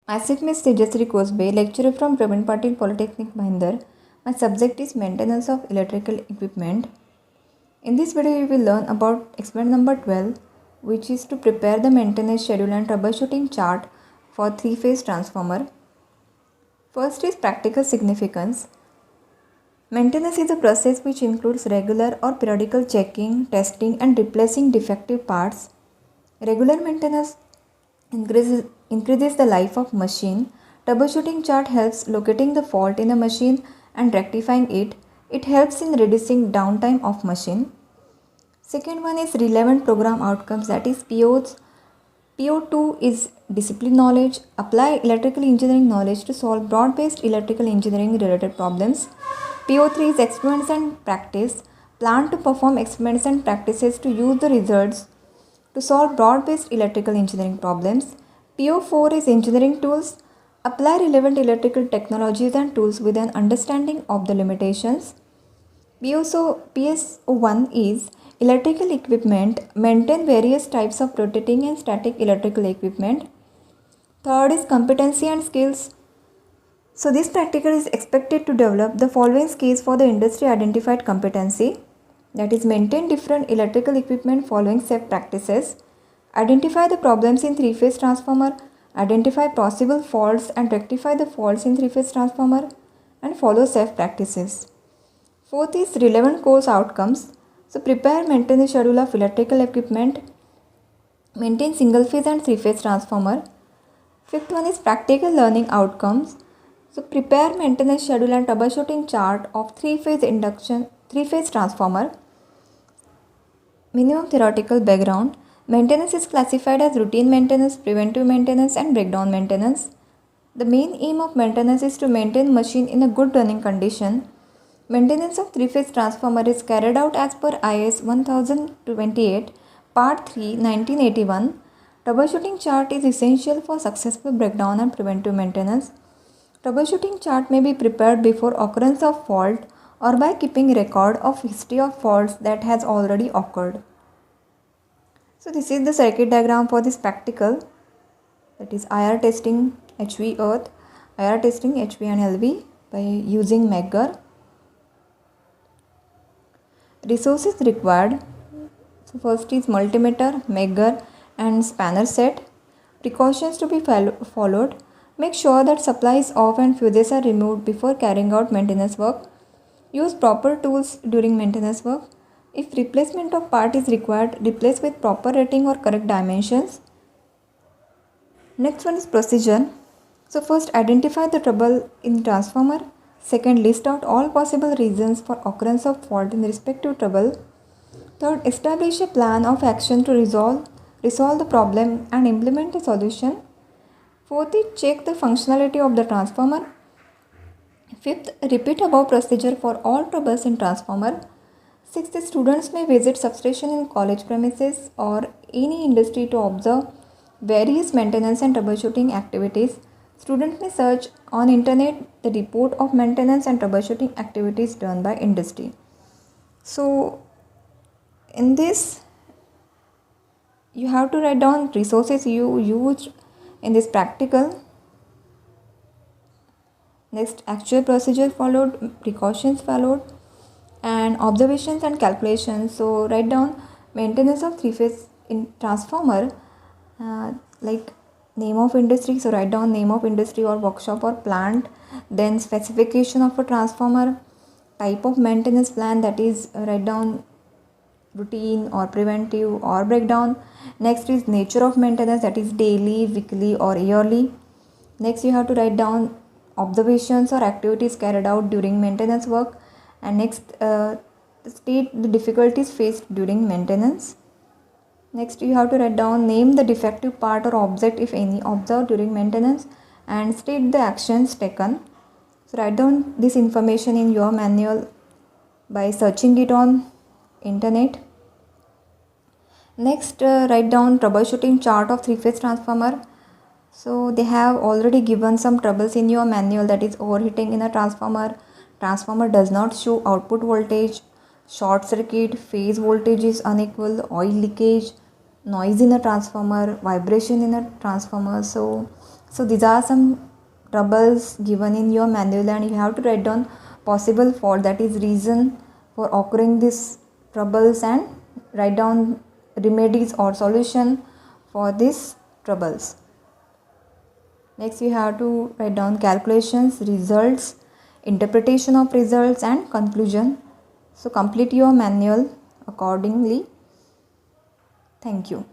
Myself Ms. Tejasri Kosbe, lecturer from Pravin Patil Polytechnic Bhindar. My subject is maintenance of electrical equipment. In this video, we will learn about experiment number 12, which is to prepare the maintenance schedule and troubleshooting chart for three-phase transformer. First is practical significance. Maintenance is a process which includes regular or periodical checking, testing, and replacing defective parts. Regular maintenance increases the life of machine. Troubleshooting chart helps locating the fault in a machine and rectifying it. It helps in reducing downtime of machine. Second one is relevant program outcomes, that is POs. PO2 is discipline knowledge. Apply electrical engineering knowledge to solve broad-based electrical engineering related problems. PO3 is experiments and practice. Plan to perform experiments and practices to use the results to solve broad-based electrical engineering problems. PO4 is engineering tools. Apply relevant electrical technologies and tools with an understanding of the limitations. PSO1 is electrical equipment. Maintain various types of rotating and static electrical equipment. Third is competency and skills. So this practical is expected to develop the following skills for the industry identified competency, that is maintain different electrical equipment following safe practices, identify the problems in three-phase transformer, identify possible faults and rectify the faults in three-phase transformer, and follow safe practices. Fourth is relevant course outcomes. So prepare maintenance schedule of electrical equipment, maintain single phase and three-phase transformer. Fifth one is practical learning outcomes. So prepare maintenance schedule and troubleshooting chart of three-phase transformer. Minimum theoretical background. Maintenance is classified as routine maintenance, preventive maintenance, and breakdown maintenance. The main aim of maintenance is to maintain machine in a good running condition. Maintenance of three-phase transformer is carried out as per IS 1028, Part 3, 1981. Troubleshooting chart is essential for successful breakdown and preventive maintenance. Troubleshooting chart may be prepared before occurrence of fault or by keeping record of history of faults that has already occurred. So this is the circuit diagram for this practical, that is IR testing HV earth, IR testing HV and LV by using McGurk. Resources required. So first is multimeter, McGurk and spanner set. Precautions to be followed. Make sure that supply is off and fuses are removed before carrying out maintenance work. Use proper tools during maintenance work. If replacement of part is required, replace with proper rating or correct dimensions. Next one is procedure. So first identify the trouble in transformer. Second, list out all possible reasons for occurrence of fault in respective trouble. Third, establish a plan of action to resolve the problem and implement a solution. Fourth is check the functionality of the transformer. Fifth, repeat above procedure for all troubles in transformer. Sixth, students may visit substation in college premises or any industry to observe various maintenance and troubleshooting activities. Students may search on internet the report of maintenance and troubleshooting activities done by industry. So in this, you have to write down resources you used in this practical. Next, actual procedure followed, precautions followed, and observations and calculations. So write down maintenance of three-phase in transformer, like name of industry. So write down name of industry or workshop or plant. Then specification of a transformer, type of maintenance plan, that is write down routine or preventive or breakdown. Next is nature of maintenance, that is daily, weekly or yearly. Next you have to write down observations or activities carried out during maintenance work. And next state the difficulties faced during maintenance. Next you have to write down name the defective part or object if any observed during maintenance and state the actions taken. So write down this information in your manual by searching it on internet. Next write down troubleshooting chart of three-phase transformer. So they have already given some troubles in your manual, that is overheating in a transformer does not show output voltage, short circuit, phase voltage is unequal, oil leakage, noise in a transformer, vibration in a transformer. So So these are some troubles given in your manual, and you have to write down possible fault, that is reason for occurring these troubles, and write down remedies or solution for these troubles. Next you have to write down calculations, results, interpretation of results, and conclusion. So complete your manual accordingly. Thank you.